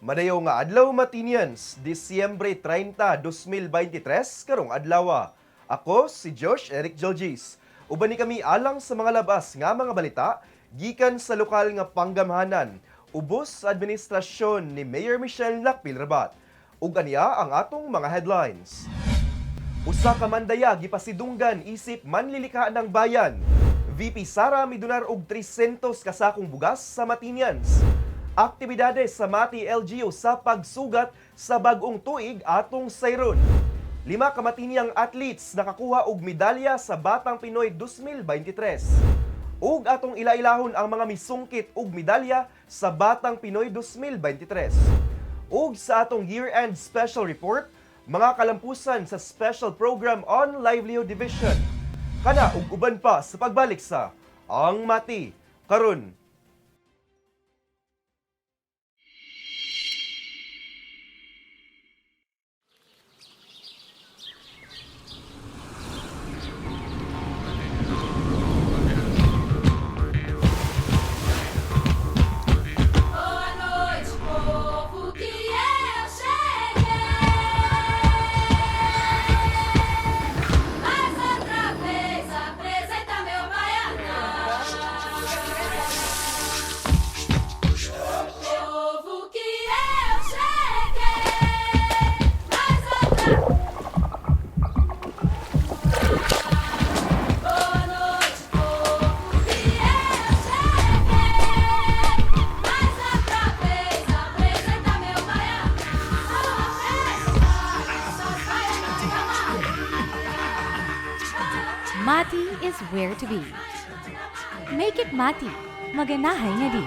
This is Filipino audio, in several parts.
Madayo nga adlaw Matinians, Disyembre 30, 2023, karong adlaw. Ako si Josh Eric Joljis. Uban ni kami alang sa mga labas nga mga balita gikan sa lokal nga panggamhanan, ubos sa administrasyon ni Mayor Michelle Lacpil-Rabat. Ug aniya ang atong mga headlines. Usa ka mandaya gipasidunggan isip manlilikha ng bayan. VP Sara midunar og 300 kasakong bugas sa Matinians. Aktibidades sa Mati LGU sa pagsugat sa bag-ong tuig atong sayron. 5 ka Matiniang athletes nakakuha og medalya sa Batang Pinoy 2023. Ug atong ilailahon ang mga misungkit og medalya sa Batang Pinoy 2023. Ug sa atong year-end special report, mga kalampusan sa Special Program on Livelihood Division. Kana ug uban pa sa pagbalik sa Ang Mati karon. Mati is where to be. Make it Mati. Maganahay nga di.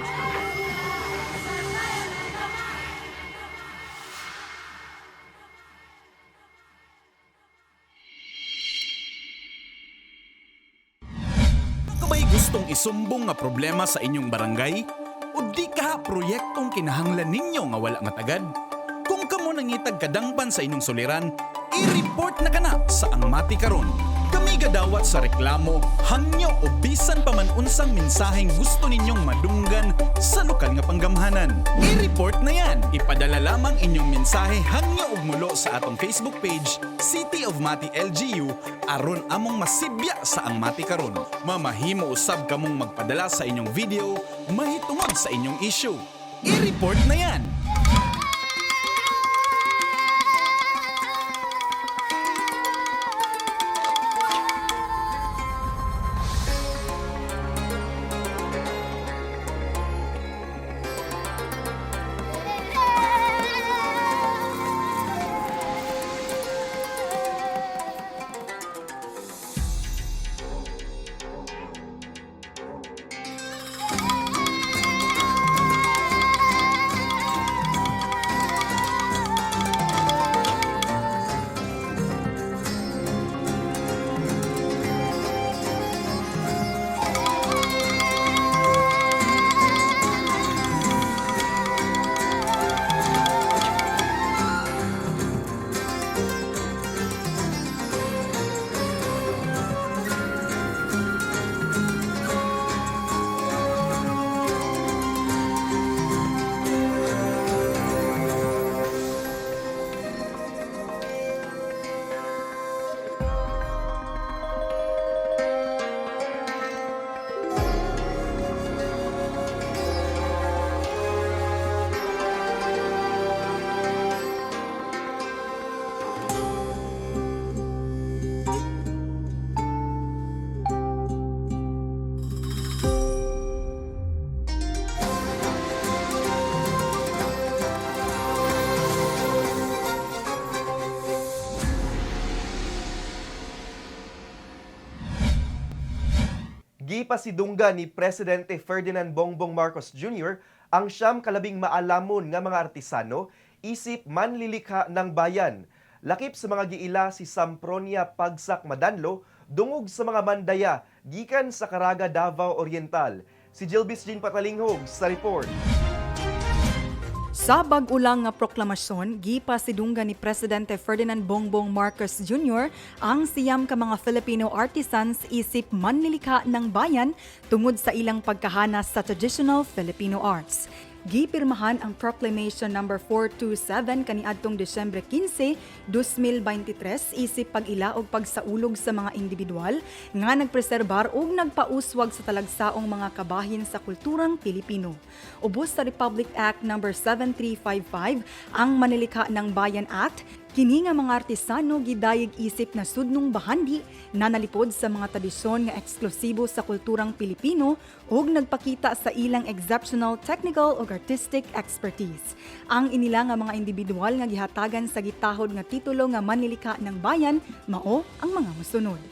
Kung may gustong isumbong nga problema sa inyong barangay, o di ka proyektong kinahanglan ninyo nga wala nga tagad, kung kamo nangitag kadangpan sa inyong suliran, i-report na kana sa Ang Mati karon. Kami gadawat sa reklamo, hangyo o bisan pa man unsang mensaheng gusto ninyong madunggan sa lokal nga panggamhanan. I-report na yan. Ipadala lamang inyong mensahe hangyo ug mulo sa atong Facebook page, City of Mati LGU, aron among masibya sa Ang Mati karon. Mamahimo usab kamong magpadala sa inyong video, mahitungod sa inyong issue. I-report na yan. Gipasidunggan ni Presidente Ferdinand Bongbong Marcos Jr. ang siyam kalabing maalamon nga mga artisano isip manlilikha ng bayan. Lakip sa mga giila si Sampronia Pagsak Madanlo dungog sa mga mandaya gikan sa Caraga, Davao Oriental. Si Jilbis Jean Patalinghog sa report. Sa bag-ulang nga proklamasyon, gipasidunggan ni Presidente Ferdinand Bongbong Marcos Jr. ang siyam ka mga Filipino artisans isip manlilikha ng bayan tungod sa ilang pagkahanas sa traditional Filipino arts. Gipirmahan ang Proclamation number 427 kaniadtong Disyembre 15, 2023 isip pag-ila og pagsaulog sa mga individual nga nagpreserbar ug nagpauswag sa talagsaong mga kabahin sa kulturang Pilipino. Ubos sa Republic Act number 7355 ang Manlilikha ng Bayan Act. Kini nga mga artisano gidayeg isip na sudnong bahandi na nalipod sa mga tradisyon nga eksklusibo sa kulturang Pilipino ug nagpakita sa ilang exceptional technical ug artistic expertise. Ang inila nga mga individual nga gihatagan sa gitahod nga titulo nga Manlilikha ng Bayan mao ang mga mosunod.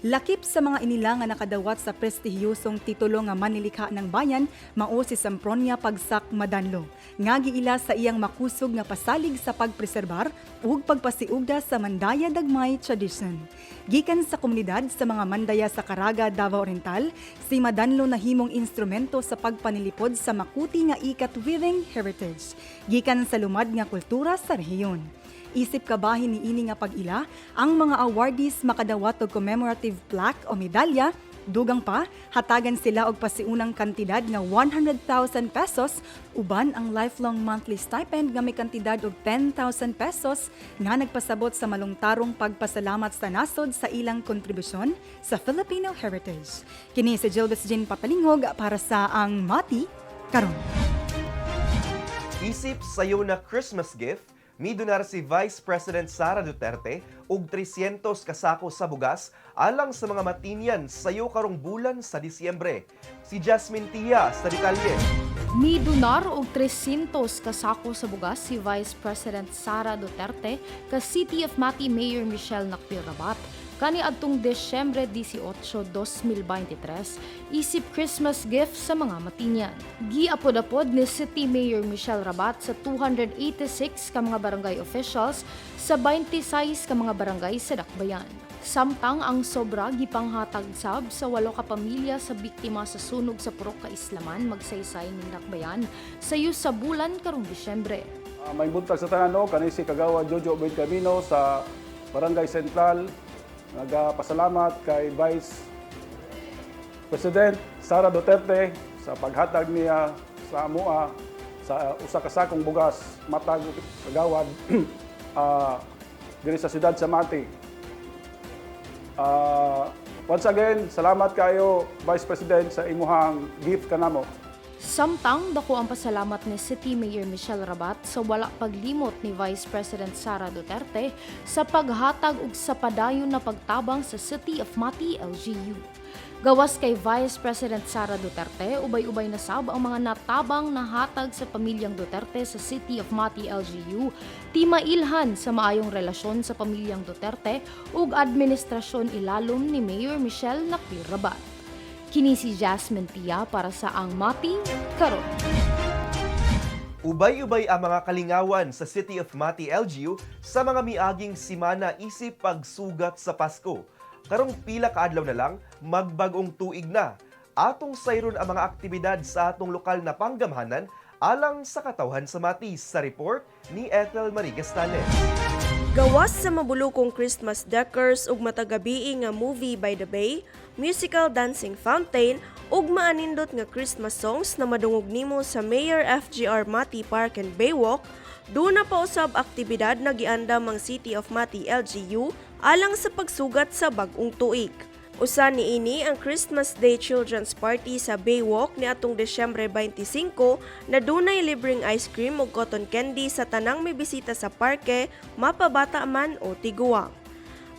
Lakip sa mga inila nga nakadawat sa prestihiyosong titulo nga Manlilikha ng Bayan mao si Sempronia Pagsak Madanlo nga giila sa iyang makusog nga pasalig sa pagpreserbar ug pagpasiugda sa Mandaya Dagmay tradition. Gikan sa komunidad sa mga Mandaya sa Caraga, Davao Oriental, si Madanlo nahimong instrumento sa pagpanilipod sa makuti nga ikat-weaving heritage gikan sa lumad nga kultura sa rehiyon. Isip kabahin ni ini nga pag-ila, ang mga awardees makadawat og commemorative plaque o medalya. Dugang pa, hatagan sila og pasiunang kantidad nga 100,000 pesos, uban ang lifelong monthly stipend nga may kantidad og 10,000 pesos nga nagpasabot sa malungtarong pagpasalamat sa nasod sa ilang kontribusyon sa Filipino heritage. Kini si Jilbis Jean Papalingog para sa Ang Mati Karon. Isip sayo na Christmas gift, midonar si Vice President Sara Duterte og 300 kasako sa bugas alang sa mga matinian sayo karong bulan sa Disyembre. Si Jasmine Tia sa detalye. Midonar og 300 kasako sa bugas si Vice President Sara Duterte ka City of Mati Mayor Michelle Nakpil-Rabat kaniadtong Disyembre 18, 2023 isip Christmas gift sa mga matinyan. Giapod-apod ni City Mayor Michelle Rabat sa 286 ka mga barangay officials sa 26 ka mga barangay sa Dakbayan. Samtang ang sobra gipanghatag sab sa 8 ka pamilya sa biktima sa sunog sa Purok Kaislaman magsaysay ning Dakbayan sayo sa bulan karong Disyembre. May buntag sa tanan kani si Kagawa Jojo Ben Camino sa Barangay Central. Nagapasalamat kay Vice President Sara Duterte sa paghatag niya sa amoa sa usa ka sakong bugas matag kagawad diri sa siyudad sa Mati. Once again, salamat kayo Vice President sa imuhang gift kanamo. Samtang dako ang pasalamat ni City Mayor Michelle Rabat sa wala paglimot ni Vice President Sara Duterte sa paghatag og sa padayon na pagtabang sa City of Mati LGU. Gawas kay Vice President Sara Duterte, ubay-ubay na sab ang mga natabang na hatag sa pamilyang Duterte sa City of Mati LGU, ti mailhan sa maayong relasyon sa pamilyang Duterte ug administrasyon ilalom ni Mayor Michelle Nakpil-Rabat. Kini si Jasmine Tia para sa Ang Mati Karon. Ubay-ubay ang mga kalingawan sa City of Mati LGU sa mga miaging simana isip pagsugat sa Pasko. Karong pila ka adlaw na lang, magbagong tuig na. Atong sayron ang mga aktibidad sa atong lokal na panggamhanan alang sa katawhan sa Mati sa report ni Ethel Marie Gastales. Gawas sa mabulukong Christmas decors ug matagabi nga movie by the bay, musical dancing fountain ug maanindot nga Christmas songs na madungog nimo sa Mayor FGR Mati Park and Baywalk, doon na pa usab aktibidad na giandam ang City of Mati LGU alang sa pagsugat sa bag-ong tuig. Usa niini ang Christmas Day Children's Party sa Baywalk ni atong Disyembre 25 na dunay libreng ice cream ug cotton candy sa tanang may bisita sa parke, mapabata man o tiguang.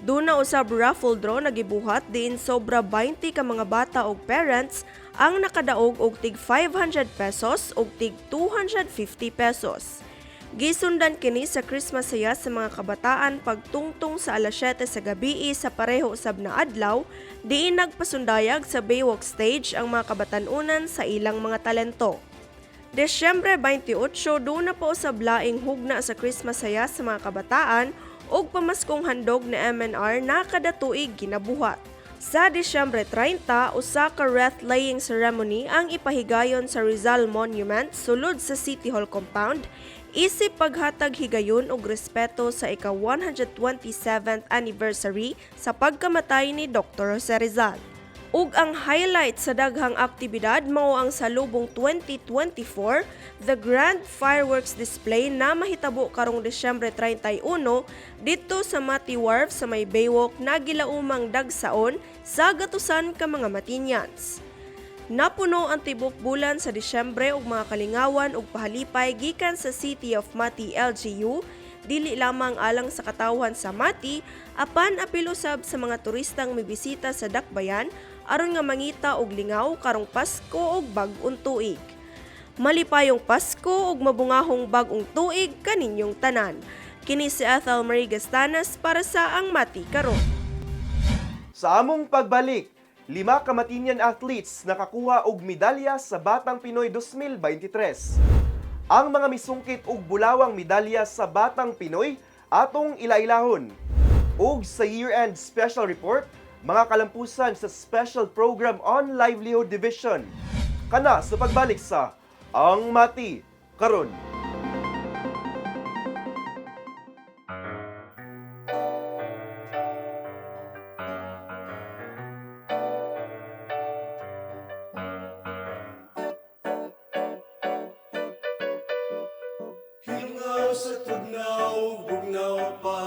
Duna usab raffle draw na gibuhat diin sobra 20 ka mga bata ug parents ang nakadaog og tig 500 pesos ug tig 250 pesos. Gisundan kini sa Christmas saya sa mga kabataan pagtungtong sa alas 7 sa gabi sa pareho usab na adlaw, diin nagpasundayag sa Baywalk stage ang mga kabatanunan sa ilang mga talento. Disyembre 28, doon na po usab laing hugna sa Christmas saya sa mga kabataan ug pamaskong handog na MNR na kada tuig ginabuhat. Sa Disyembre 30, usa ka wreath-laying ceremony ang ipahigayon sa Rizal Monument sulod sa City Hall compound, isip paghatag higayon og respeto sa ika-127th anniversary sa pagkamatay ni Dr. Jose Rizal. Ug ang highlight sa daghang aktibidad mao ang salubong 2024, the Grand Fireworks Display na mahitabo karong Disyembre 31 dito sa Mati Wharf sa may Baywalk na gilaumang dagsaon sa gatusan ka mga Matinyans. Napuno ang tibok bulan sa Disyembre og mga kalingawan ug pahalipay gikan sa City of Mati LGU, dili lamang alang sa katawhan sa Mati, apan apil usab sa mga turistang mibisita sa Dakbayan aron nga mangita og lingaw karong Pasko ug bag-ong tuig. Malipayong Pasko ug mabungahong bag-ong tuig kaninyong tanan. Kini si Ethel Marie Gastanas para sa Ang Mati Karon. Sa among pagbalik, 5 Kamatinian athletes nakakuha og medalya sa Batang Pinoy 2023. Ang mga misungkit og bulawang medalya sa Batang Pinoy atong ilailahon. Ug sa year-end special report, mga kalampusan sa Special Program on Livelihood Division. Kana sa pagbalik sa Ang Mati Karon. Hilungaw sa tugnaw, bugnaw pa.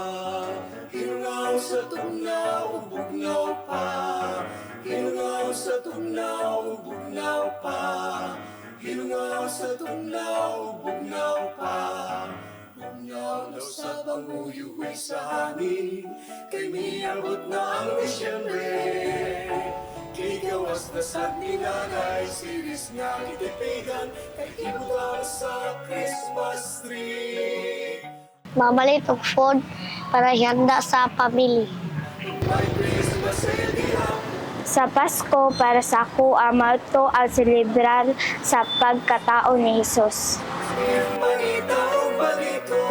Hilungaw sa tugnaw, bugnaw pa. Hilungaw sa tugnaw, bugnaw pa. Hilungaw sa tugnaw, bugnaw pa. Bugnaw daw sa panguyuwi sa hangin, kay miabot na ang Disyembre. Kay gawas na sa ninanay, siris nga kitipigan, kay ibutang sa Christmas tree. Mamalit og food para ihanda sa pamilya. Merry Christmas, Elia. Sa Pasko para sa ako amato ang celebrar sa pagkatao ni Jesus. Manita o balito.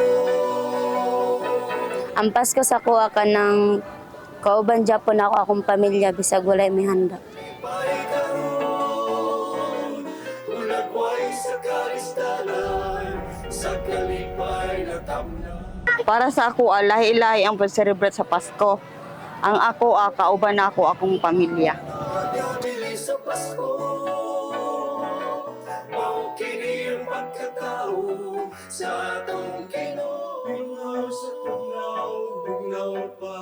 Ang Pasko sa kuha ka ng kauban Japon ako akong pamilya bisag walay may handa. Paikaroon, ulagway sa kalistalan, sa kalipay na tamna. Para sa ako, lahi-lahi ang pag-celebrate sa Pasko. Ang ako, kauban ako akong pamilya. Bili sa Pasko, maukini ang pagkatao sa atong Kino. Hilungaw sa tugnaw, bugnaw pa.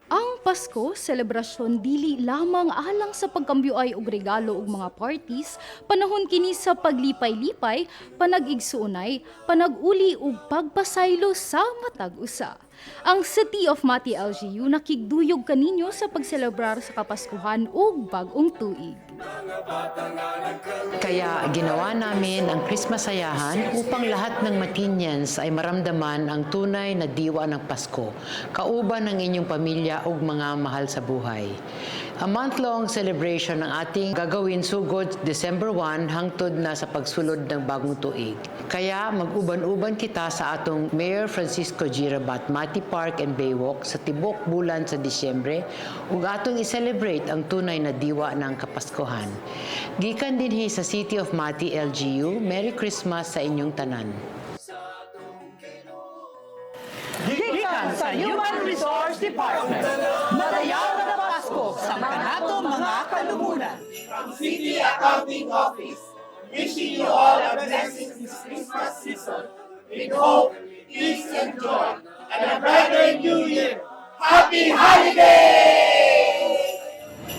Ang Pasko, selebrasyon dili lamang alang sa pagkambyoay og regalo ug mga parties, panahon kini sa paglipay-lipay, panag-igsuunay, panag-uli ug pagpasaylo sa matag usa. Ang City of Mati LGU nakigduyog kaninyo sa pagselebrar sa Kapaskuhan ug bag-ong tuig. Kaya ginawa namin ang Christmas sayahan upang lahat ng Matinyans ay maramdaman ang tunay na diwa ng Pasko, kauban ng inyong pamilya ug mga mahal sa buhay. A month-long celebration ang ating gagawin sugod December 1 hangtod na sa pagsulod ng bagong tuig. Kaya mag-uban-uban kita sa atong Mayor Francisco G. Rabat Mati Park and Baywalk sa tibok bulan sa Disyembre ug atong i-celebrate ang tunay na diwa ng Kapaskuhan. Gikan dinhi sa City of Mati LGU, Merry Christmas sa inyong tanan. Gikan sa Human Resource Department, madayaw na Pasko sa kanato mga kalumunan. From City Accounting Office, wishing you all a blessed Christmas season with hope, peace, and joy, and a brighter New Year. Happy Holidays!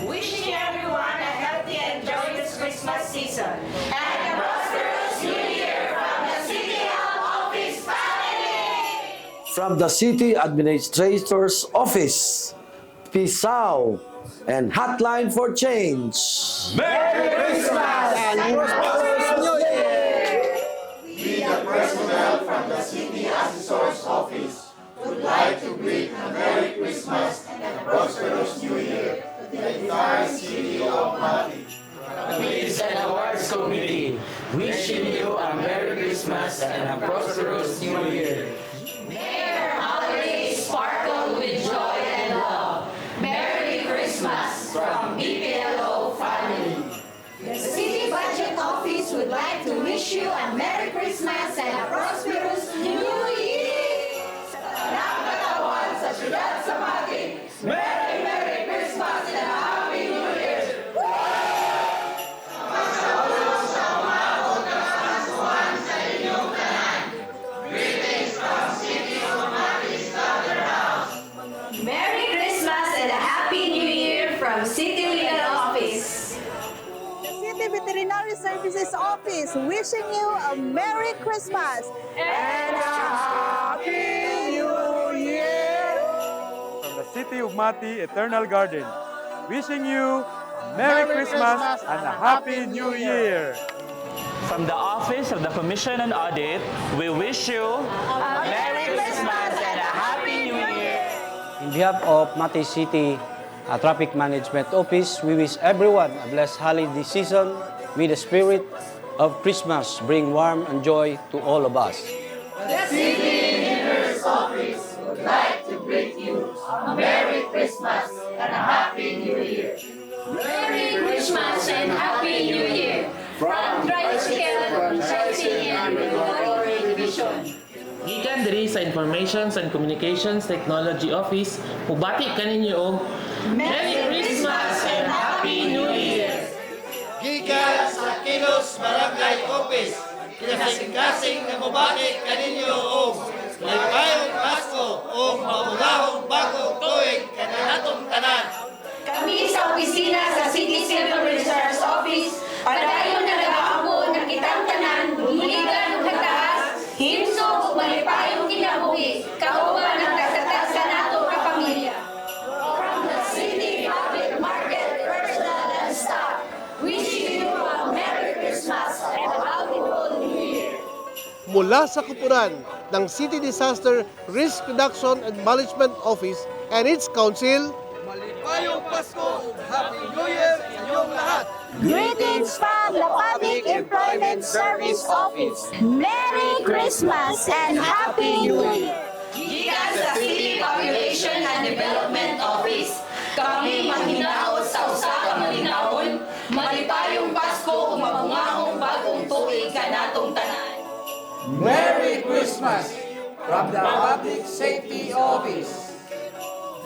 Wishing everyone a healthy and joyous Christmas season and a prosperous New Year from the City Health Office family! From the City Administrator's Office, Pisau, and Hotline for Change. Merry Christmas and prosperous New Year! We, the personnel from the City Assessor's Office, would like to greet a Merry Christmas and a prosperous New Year to the entire City of Mati. The Police and Awards Committee, wishing you a Merry Christmas and a prosperous New Year. May your holidays sparkle with joy and love. Merry Christmas from BPLO family. The City Budget Office would like to wish you a Merry Christmas and a prosperous New Year. Sa tanang katawan sa siyudad sa Mati, Merry Christmas and a Happy New Year! Veterinary Services Office wishing you a Merry Christmas and a Happy New Year! From the City of Mati Eternal Garden, wishing you a Merry Christmas and a Happy New Year! From the Office of the Commission on Audit, we wish you a Merry Christmas and a Happy New Year! In behalf of Mati City Traffic Management Office, we wish everyone a blessed holiday season. May the spirit of Christmas bring warmth and joy to all of us. The City Engineer's Office would like to greet you a Merry Christmas and a Happy New Year. Merry Christmas and Happy New Year from Tricycle Consulting and Regulatory Division. Gikan diri sa Information and Communications Technology Office, mubati kaninyo og Merry Christmas and Happy New Year! Gikan sa Kilos Barangay Office, kinasing-kasing na mubati kaninyo og maligayong Pasko o mabugahong bagong tuig kanatong tanan. Kami sa opisina sa City Civil Registrar's Office, padayon na nag-aambon na kitang tanan, buligan ug hataas, himsog ug malipayong kinabuhi, kauban ang katatag sa nato ka pamilya. From the City Public Market personnel and staff, wishing you a Merry Christmas and a bountiful New Year. Mula sa kupunan ng City Disaster Risk Reduction and Management Office and its Council, Maligayong Pasko ug Happy New Year sa inyong lahat. Greetings from the Public Employment Service Office. Merry Christmas and Happy New Year! Gikan sa City Population and Development Office, kami manghinaot sa usa ka malinawon, malipayong Pasko ug mabungahong bagong tuig kanatong tanan. Merry Christmas from the Public Safety Office.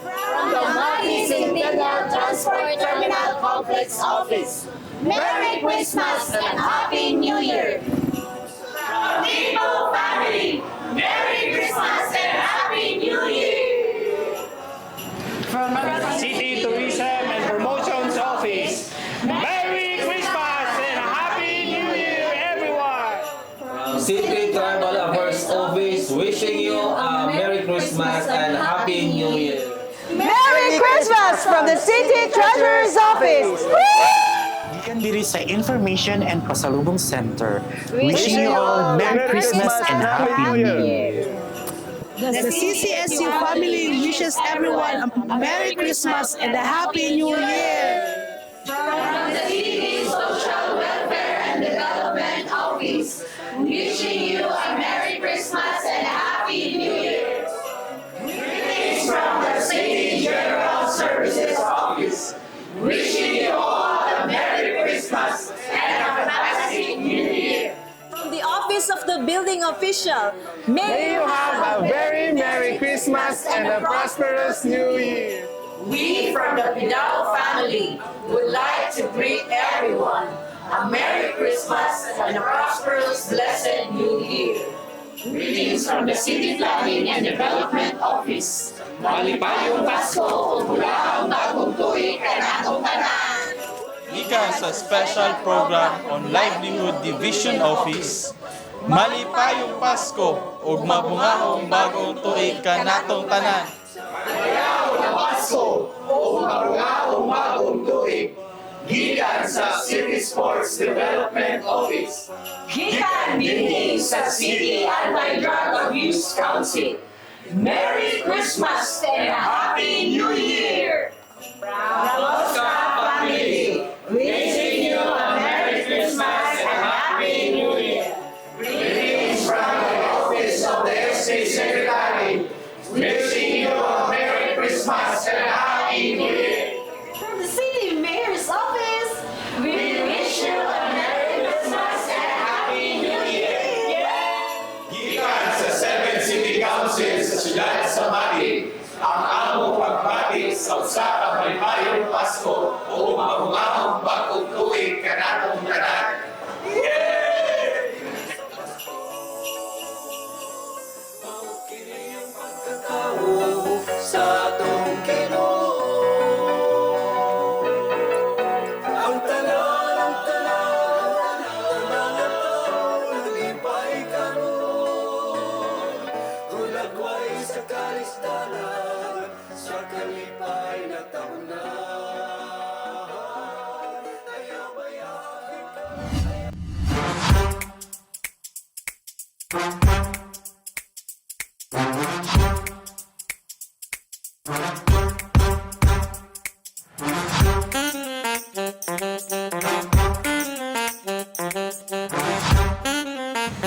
From the Mati Centennial Transport Terminal Complex Office. Merry Christmas and Happy New Year! From Depot Family, Merry Christmas and Happy New Year! From the City Tourism and Promotions Office, Merry Christmas and a Happy New Year, everyone! City Tribal Affairs Office wishing you a Merry Christmas and Happy New Year. Merry Christmas from the City Treasurer's Office! Gikan diri sa Information and Pasalubong Center, wishing you all Merry Christmas and Happy New Year. The CCSU family wishes everyone a Merry Christmas and a Happy New Year! From the City Social Welfare and Development Office, wishing you a Merry Christmas and a Happy New Year. Greetings from the City General Services Office, wishing you all a Merry Christmas and a fantastic New Year. From the Office of the Building Official, May you have a very Merry Christmas and a prosperous New Year. We from the Pidao family would like to greet everyone a Merry Christmas and a prosperous, blessed New Year. Greetings from the City Planning and Development Office. Malipayong Pasko ug bulahang bagong tuig kanatong tanan. Gikan sa Special Program on Livelihood Division Office, malipayong Pasko ug mabungahong bagong tuig kanatong tanan. Malipayong na Pasko ug mabungahong bagong tuig. Gikan sa City Sports Development Office. Gikan dinhi sa City Anti-Drug Abuse Council. Merry Christmas and a Happy New Year! From family, wishing you a Merry Christmas and a Happy New Year. Greetings from the Office of the State Secretary, wishing you a Merry Christmas and a Happy New Year. From the City Mayor's Office, we wish you a Merry Christmas and a Happy New Year. Gikan sa 7 City Councils sa siyudad sa Mati, ang among pagbati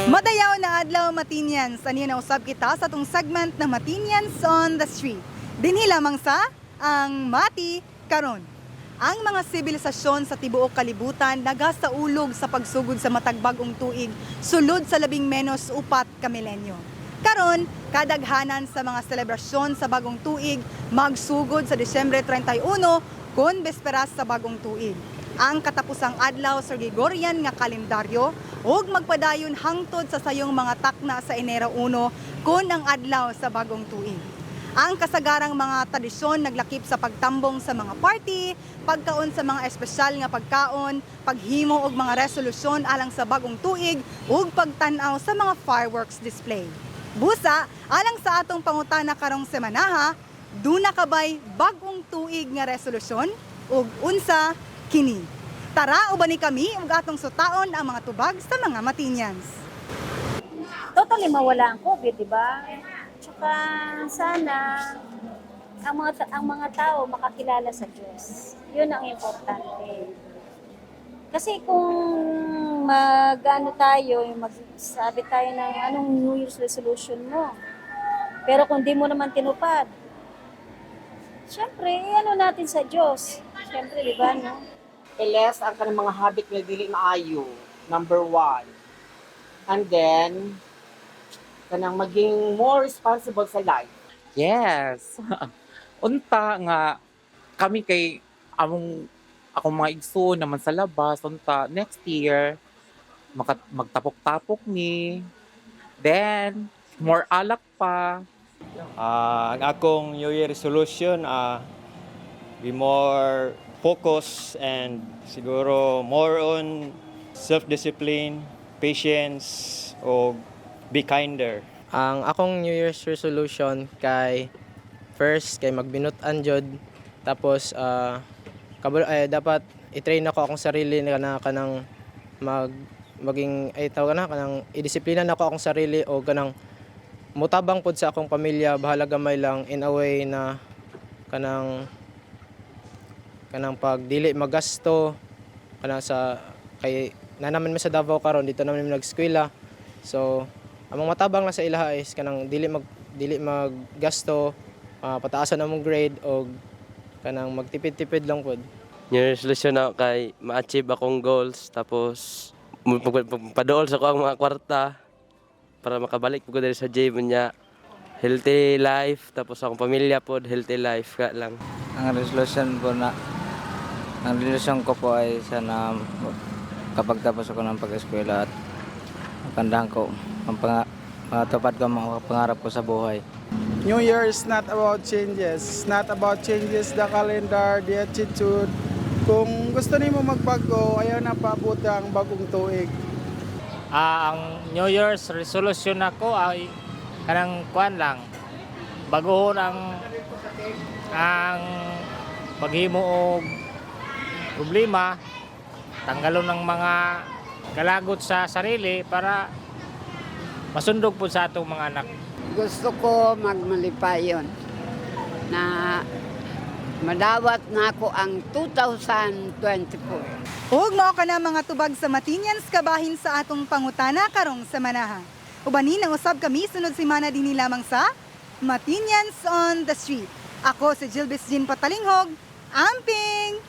Madayaw na adlaw Matinians, ani na usab kita sa tong segment na Matinians on the Street. Dinhi lamang sa ang Mati karon. Ang mga sibilisasyon sa tibuok kalibutan nagasaulog sa pagsugod sa matag bag-ong tuig sulod sa labing menos 4 ka milenyo. Karon, kadaghanan sa mga selebrasyon sa bagong tuig magsugod sa Disyembre 31 kon besperas sa bagong tuig. Ang katapusang adlaw sa Gregorian nga kalendaryo ug magpadayon hangtod sa sayong mga takna sa Enero 1 kon ang adlaw sa bagong tuig. Ang kasagarang mga tradisyon naglakip sa pagtambong sa mga party, pagkaon sa mga espesyal nga pagkaon, paghimo og mga resolusyon alang sa bagong tuig ug pagtan-aw sa mga fireworks display. Busa, alang sa atong pangutana karong semanaha, duna kabay bagong tuig nga resolusyon ug unsa kini. Tara ubani kami ug atong sutaon ang mga tubag sa mga Matinians. Totally mawala ang COVID, di ba? Tsaka sana ang mga tao makakilala sa Diyos. Yun ang importante. Kasi kung magsabi tayo ng anong New Year's resolution mo, pero kung di mo naman tinupad, syempre, ano natin sa Diyos? Syempre, di ba, no? Iles ang kanang mga habit nga dili maayo, number 1. And then, kanang maging more responsible sa life. Yes. Unta nga kami kay akong mga igsoon naman sa labas, unta next year magtapok-tapok ni. Then more alak pa. Ang akong New Year resolution be more focus and siguro more on self-discipline, patience, o be kinder. Ang akong New Year's resolution kay first kay magbinut-an jud, tapos dapat i-train ako akong sarili na kanang kanang i-disiplina na ako akong sarili o kanang mutabang pod sa akong pamilya, bahala gamay lang in a way na kanang pag dili magasto kanang sa kay nanaman mi sa Davao karon, dito naman mi nag-eskwela. So among matabang lang sa ilaha is kanang dili maggasto, pataasan among grade o kanang magtipid-tipid lang pod. New Year's resolution na kay ma-achieve akong goals, tapos padool sa ko ang mga kwarta para makabalik po ko dali sa gym niya. Healthy life, tapos akong pamilya po, healthy life ka lang. Ang resolution ko po ay sana kapag tapos ako ng pag-eskwela at mapandahan ko matupad ko ang mga pangarap ko sa buhay. New Year is not about changes. It's not about changes the calendar, the attitude. Kung gusto nimo magbago, ayaw na paabot ang bagong tuig. Ang New Year's resolution ako ay kanang kuan lang. Baguhon ang paghimo og problema, tanggalon ng mga kalagot sa sarili para masundog po sa atong mga anak. Gusto ko magmalipayon na madawat na ako ang 2024. Ug mao kana mga tubag sa Matinians kabahin sa atong pangutana karong semanaha. Ubanin ang usab kami sunod semana dinhi lamang sa Matinians on the Street. Ako si Jilbis Jean Patalinghog, Amping!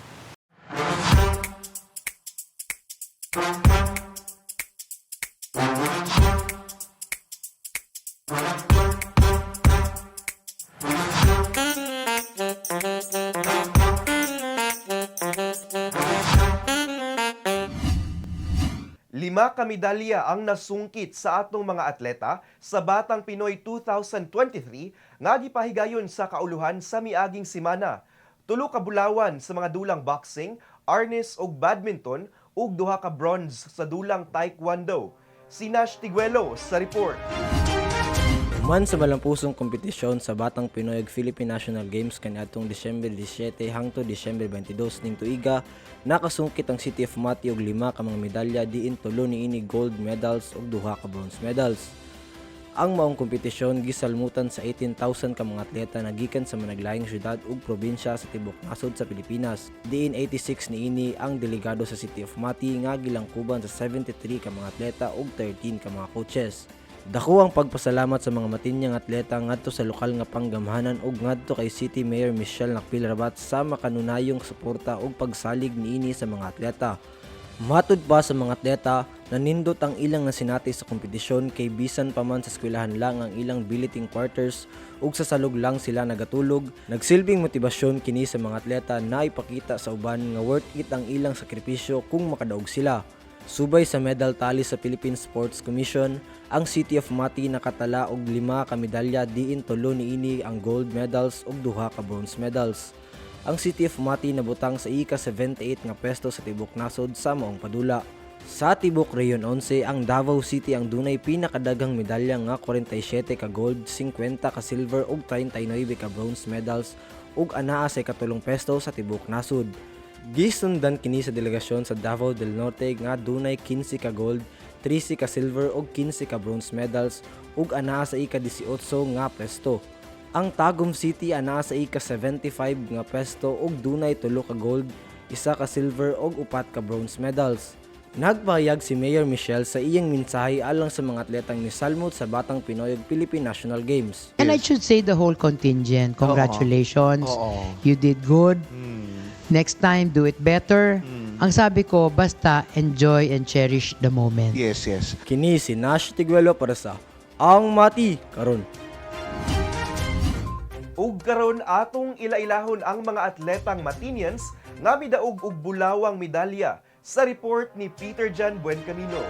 Lima ka medalya ang nasungkit sa atong mga atleta sa Batang Pinoy 2023 nga gipahigayon sa kauluhan sa miaging semana. 3 ka bulawan sa mga dulang boxing, arnis ug badminton ug 2 ka bronze sa dulang taekwondo. Si Nash Tiguelo sa report. Human sa malampusong kompetisyon sa Batang Pinoy ug Philippine National Games kaniadtong Disyembre 17 hangtod Disyembre 22 ning tuiga, nakasungkit ang City of Mati og 5 ka mga medalya diin 3 niini gold medals ug 2 ka bronze medals. Ang maong kompetisyon gisalmutan sa 18,000 ka mga atleta na gikan sa managlaing syudad ug probinsya sa tibok nasod sa Pilipinas. Diin 86 niini ang delegado sa City of Mati nga gilangkuban sa 73 ka mga atleta ug 13 ka mga coaches. Dako ang pagpasalamat sa mga matinyang atleta ngadto sa lokal nga panggamhanan ug ngadto kay City Mayor Michelle Nakpil Rabat sa makanunayong suporta ug pagsalig niini sa mga atleta. Matud pa sa mga atleta, nanindot ang ilang nasinati sa kompetisyon kay bisan pa man sa eskwelahan lang ang ilang billeting quarters ug sa salog lang sila nagatulog. Nagsilbing motibasyon kini sa mga atleta na ipakita sa uban nga worth it ang ilang sakripisyo kung makadaog sila. Subay sa medal tally sa Philippine Sports Commission, ang City of Mati nakatala og 5 ka medalya diin 3 niini ang gold medals ug 2 ka bronze medals. Ang City of Mati nabutang sa ika-78 nga pwesto sa tibok nasod sa maong padula. Sa tibok Reyon 11, ang Davao City ang dunay pinakadaghang medalya nga 47 ka gold, 50 ka silver ug 39 ka bronze medals ug anaa sa ikatulong pwesto sa tibok nasod. Gisundan kini sa delegasyon sa Davao del Norte nga dunay 15 ka gold, 13 ka silver ug 15 ka bronze medals ug anaa sa ika-18 nga pwesto. Ang Tagum City anaa sa ika-75 nga pwesto ug dunay 3 ka gold, 1 ka silver ug 4 ka bronze medals. Nagpahayag si Mayor Michelle sa iyang mensahe alang sa mga atletang nisalmot sa Batang Pinoy ug Philippine National Games. And I should say the whole contingent, congratulations. You did good. Next time, do it better. Ang sabi ko, basta enjoy and cherish the moment. Yes. Kini si Nash Tiguelo para sa Ang Mati Karon. Ug karon atong ilailahon ang mga atletang Matinians nga midaog og bulawang medalya sa report ni Peter Jan Buencamino.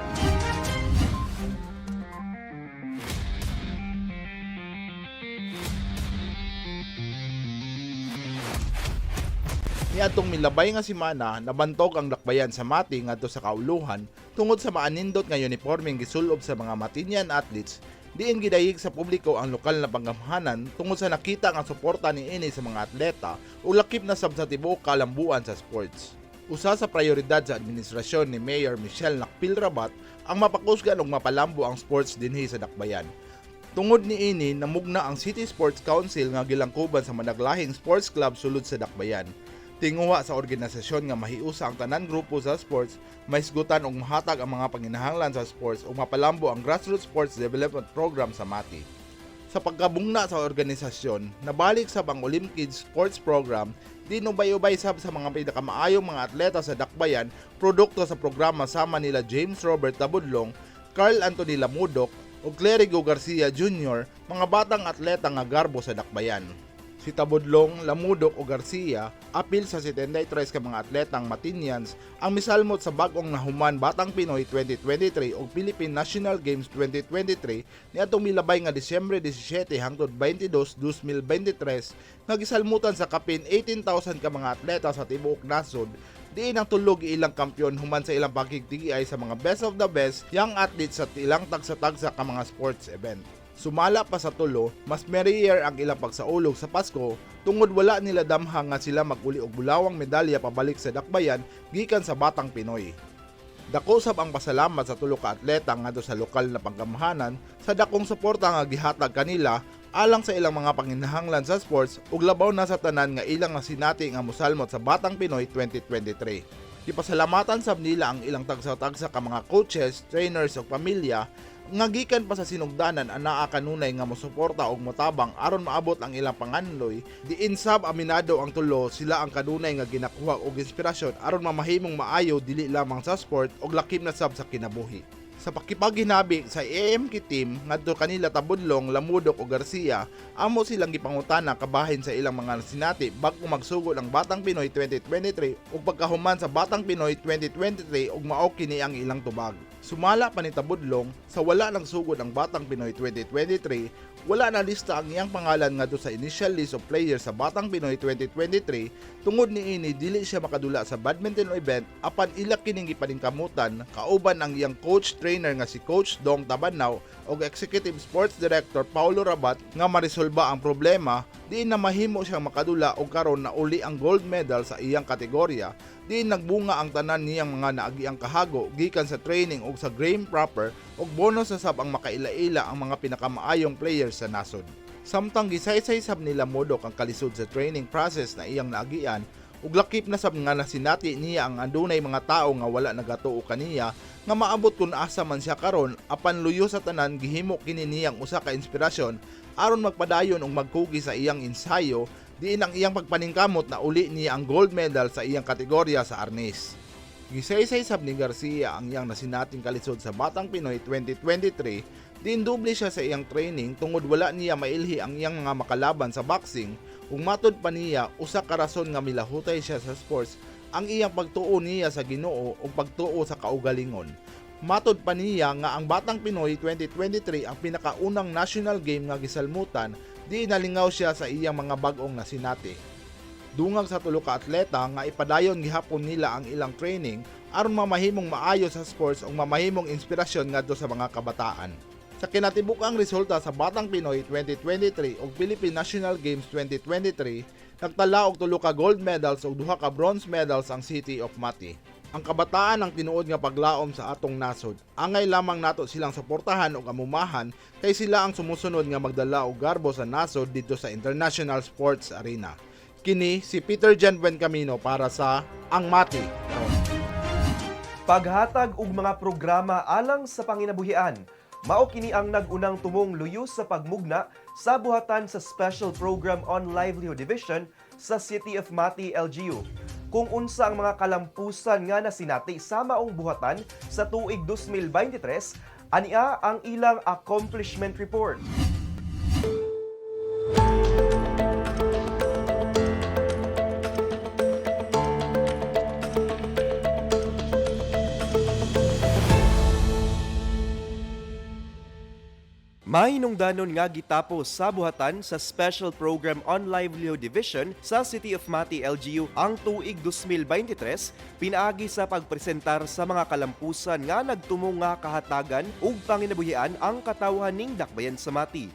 Niadtong milabay nga semana, nabantog ang dakbayan sa Mati ngadto sa kauluhan tungod sa maanindot nga uniformeng gisulob sa mga Matinyan athletes. Diin gidayig sa publiko ang lokal na panggamhanan tungod sa nakita nga suporta niini sa mga atleta ug lakip na sab sa tibuok kalambuan sa sports. Usa sa prioridad sa administrasyon ni Mayor Michelle Nakpil Rabat ang mapakusgan ug mapalambo ang sports dinhi sa dakbayan. Tungod niini namugna ang City Sports Council nga gilangkuban sa managlahing sports club sulod sa dakbayan. Tinguha sa organisasyon nga mahiusa ang tanan grupo sa sports, mahisgutan og mahatag ang mga panginahanglan sa sports ug mapalambo ang grassroots sports development program sa Mati. Sa pagkabungna sa organisasyon, nabalik sab ang Olympic Sports Program, di ubay-ubay sab sa mga pinakamaayong mga atleta sa dakbayan, produkto sa programa sama nila James Robert Tabudlong, Carl Anthony Lamudok ug Clerigo Garcia Jr., mga batang atleta nga garbo sa dakbayan. Si Tabudlong, Lamudok o Garcia, apil sa 73 ka mga atletang Matinians ang misalmot sa bag-ong nahuman Batang Pinoy 2023 o Philippine National Games 2023 niadtong milabay nga Disyembre 17 hangtod 22, 2023 nga gisalmutan sa kapin 18,000 ka mga atleta sa tibuok nasod. Diin ang tulog ilang kampyon human sa ilang pagkigtigiay sa mga best of the best young athletes sa ilang tagsa-tagsa ka mga sports event. Sumala pa sa tulo, mas merrier ang ilang pagsaulog sa Pasko tungod wala nila damhang nga sila maguli og bulawang medalya pabalik sa dakbayan gikan sa Batang Pinoy. Dako sab ang pasalamat sa tulo ka atleta ngadto sa lokal na panggamhanan sa dakong suporta nga gihatag kanila alang sa ilang mga panginahanglan sa sports ug labaw na sa tanan nga ilang nasinati nga mosalmot sa Batang Pinoy 2023. Ipasalamatan sab nila ang ilang tagsa-tagsa ka mga coaches, trainers ug pamilya nga gikan pa sa sinugdanan anaa kanunay nga mosuporta og motabang aron maabot ang ilang panganloy. Diin sab aminado ang tulo sila ang kanunay nga ginakuha og inspirasyon aron mamahimong maayo dili lamang sa sport og lakim na sab sa kinabuhi. Sa pakipaginabi sa AMK team ngadto kanila Tabudlong, Lamudok o Garcia, amo silang gipangutana kabahin sa ilang mga sinati bago magsugod ang Batang Pinoy 2023 ug pagkahuman sa Batang Pinoy 2023 ug mao kini ang ilang tubag. Sumala pa ni Tabudlong sa wala ng sugod ang Batang Pinoy 2023, wala na lista ang iyang pangalan nga do sa initial list of players sa Batang Pinoy 2023 tungod niini dili siya makadula sa badminton event apan ila kining gipaningkamutan kauban ang iyang coach trainer nga si Coach Dong Tabanaw ug Executive Sports Director Paulo Rabat nga maresolba ang problema diin na mahimo siyang makadula og karon na uli ang gold medal sa iyang kategorya. Diin nagbunga ang tanan niyang mga naagiang kahago gikan sa training ug sa game proper ug bonus na sab ang makaila-ila ang mga pinakamaayong players sa nasod. Samtang gisaysay sab nila modok ang kalisod sa training process na iyang naagian ug lakip na sab nga nasinati niya ang adunay mga tao nga wala nagatuo kaniya nga maabot kun asa man siya karon apan luyo sa tanan gihimo kini niyang usa ka inspirasyon aron magpadayon ug magkugi sa iyang ensayo diin ang iyang pagpaningkamot na uli niya ang gold medal sa iyang kategorya sa arnis. Gisaysay sab ni Garcia ang iyang nasinating kalisod sa Batang Pinoy 2023, diin doble siya sa iyang training tungod wala niya mailhi ang iyang mga makalaban sa boxing ug matud pa niya usa ka rason nga milahutay siya sa sports ang iyang pagtuo niya sa Ginoo ug pagtuo sa kaugalingon. Matud pa niya nga ang Batang Pinoy 2023 ang pinakaunang national game nga gisalmutan di nalingaw siya sa iyang mga bag-ong nasinati. Dungag sa tulo ka atleta nga ipadayon gihapon nila ang ilang training aron mamahimong maayo sa sports ug mamahimong inspirasyon ngadto sa mga kabataan. Sa kinatibuk-ang resulta sa Batang Pinoy 2023 ug Philippine National Games 2023, nagtala og 3 ka gold medals ug 2 ka bronze medals ang City of Mati. Ang kabataan ang tinuod nga paglaom sa atong nasod. Angay lamang nato silang suportahan ug amumahan kay sila ang sumusunod nga magdala og garbo sa nasod dito sa International Sports Arena. Kini si Peter Jan Buencamino para sa Ang Mati. Paghatag og mga programa alang sa panginabuhian, mao kini ang nag-unang tumong luyo sa pagmugna sa buhatan sa Special Program on Livelihood Division sa City of Mati, LGU. Kung unsa ang mga kalampusan nga nasinati sa maong buhatan sa tuig 2023, ania ang ilang accomplishment report. May hinungdanon nga gitapos sa buhatan sa Special Program on Livelihood Division sa City of Mati, LGU ang tuig 2023, pinaagi sa pagpresentar sa mga kalampusan nga nagtumong nga kahatagan ug panginabuhian ang katawhan ning dakbayan sa Mati.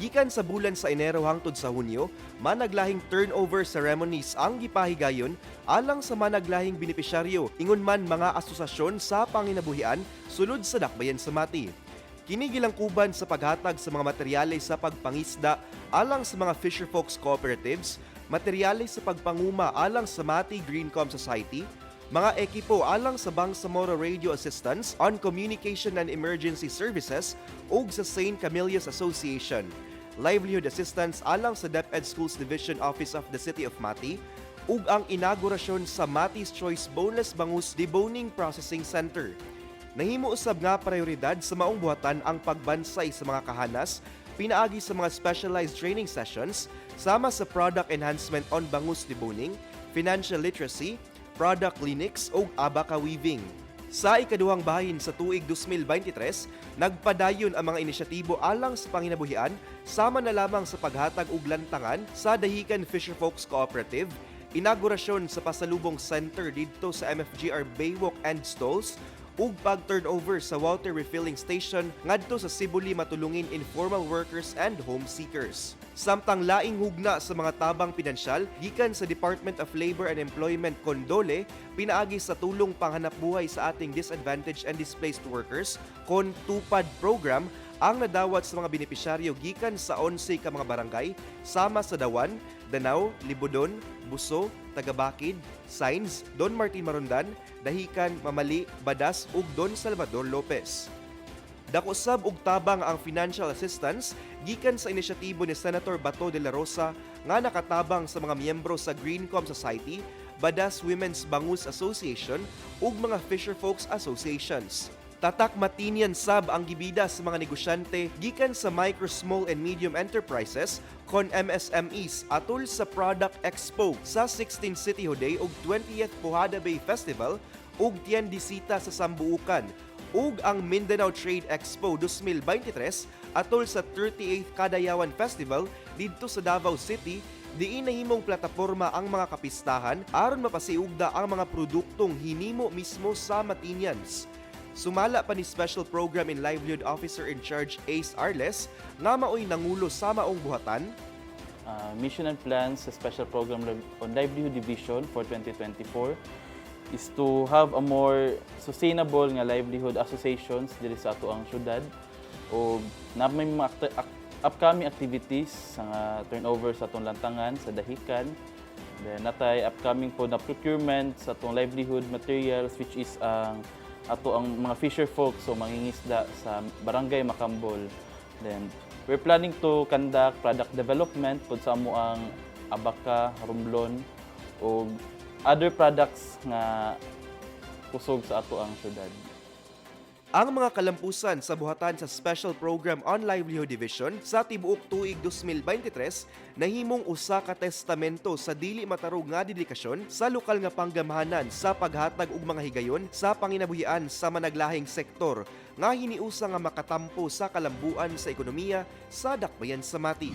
Gikan sa bulan sa Enero hangtod sa Hunyo, managlahing turnover ceremonies ang gipahigayon alang sa managlahing benepisyaryo, ingon man mga asosasyon sa panginabuhian sulod sa dakbayan sa Mati. Kini gilangkuban sa paghatag sa mga materyales sa pagpangisda alang sa mga fisherfolks cooperatives, materyales sa pagpanguma alang sa Mati Greencom Society, mga ekipo alang sa Bangsamoro Radio Assistance on Communication and Emergency Services ug sa St. Camillus Association, livelihood assistance alang sa DepEd Schools Division Office of the City of Mati, ug ang inaugurasyon sa Mati's Choice Boneless Bangus Deboning Processing Center. Nahimo usab nga prioridad sa maong buhatan ang pagbansay sa mga kahanas, pinaagi sa mga specialized training sessions, sama sa product enhancement on bangus deboning, financial literacy, product clinics o abaka weaving. Sa ikaduhang bahin sa tuig 2023, nagpadayon ang mga inisyatibo alang sa panginabuhian, sama na lamang sa paghatag og lantangan sa Dahican Fisherfolks Cooperative, inaugurasyon sa pasalubong center didto sa MFGR Baywalk and Stalls, ug pag-turnover sa water refilling station ngadto sa Sibuli matulungin informal workers and home seekers. Samtang laing hugna sa mga tabang pinansyal gikan sa Department of Labor and Employment Condole, pinaagi sa tulong panghanapbuhay sa ating disadvantaged and displaced workers kon tupad program ang nadawat sa mga benepisyaryo gikan sa 11 ka mga barangay sama sa Dawan, Danao, Libodon, Buso, Tagabakid, Sainz, Don Martin Marondan, Dahican, Mamali, Badas ug Don Salvador Lopez. Dako sab og tabang ang financial assistance gikan sa inisyatibo ni Senator Bato de la Rosa nga nakatabang sa mga miyembro sa Greencom Society, Badas Women's Bangus Association ug mga Fisherfolks Associations. Tatak matinian sab ang gibida sa mga negosyante gikan sa Micro, Small and Medium Enterprises kon MSMEs atol sa Product Expo sa 16th City Hoday ug 20th Puhada Bay Festival ug Tiendisita sa Sambuukan ug ang Mindanao Trade Expo 2023 atol sa 38th Kadayawan Festival didto sa Davao City, diin nahimong plataporma ang mga kapistahan aron mapasiugda ang mga produktong hinimo mismo sa Matinyans. Sumala pa ni Special Program and Livelihood Officer in Charge Ace Arles nga maoy nangulo sa maong buhatan. Mission and plans sa Special Program on Livelihood Division for 2024 is to have a more sustainable nga livelihood associations diri sa ato ang syudad, o na may mga upcoming activities sa turnover sa atong lantangan sa dahikan. Then natay upcoming po na procurement sa atong livelihood materials, which is ang ato ang mga fisher folk, so mangingisda sa Barangay Macambol. Then we're planning to conduct product development pod sa amo ang abaka, rumblon o other products nga kusog sa ato ang syudad. Ang mga kalampusan sa buhatan sa Special Program on Livelihood Division sa tibuok tuig 2023 nahimong usa ka testamento sa dili matarog nga dedikasyon sa lokal nga panggamahanan sa paghatag og mga higayon sa panginabuhian sa managlahing sektor nga hiniusa nga makatampo sa kalambuan sa ekonomiya sa dakbayan sa Mati.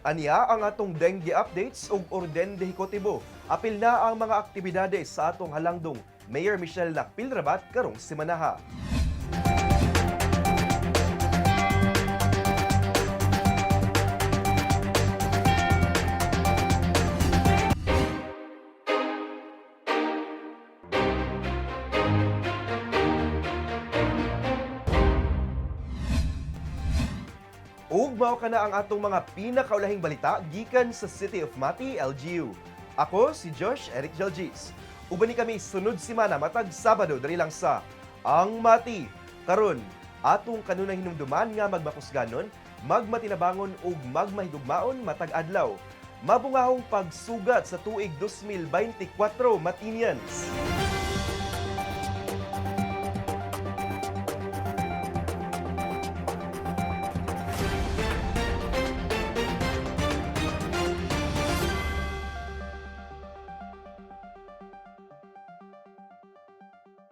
Aniya ang atong dengue updates ug orden de hikotibo. Apil na ang mga aktibidades sa atong halangdong Mayor Michelle Lacpil-Rabat karong semanaha. Ug mao kana ang atong mga pinakaulahing balita gikan sa City of Mati, LGU. Ako si Josh Eric Jalgis. Uban ni kami sunod semana matag Sabado diri lang sa Ang Mati. Karon, atong kanunay hinumduman nga magmakusganon, magmatinabangon ug magmahigugmaon matag adlaw. Mabungahong pagsugat sa tuig 2024 Matinyans.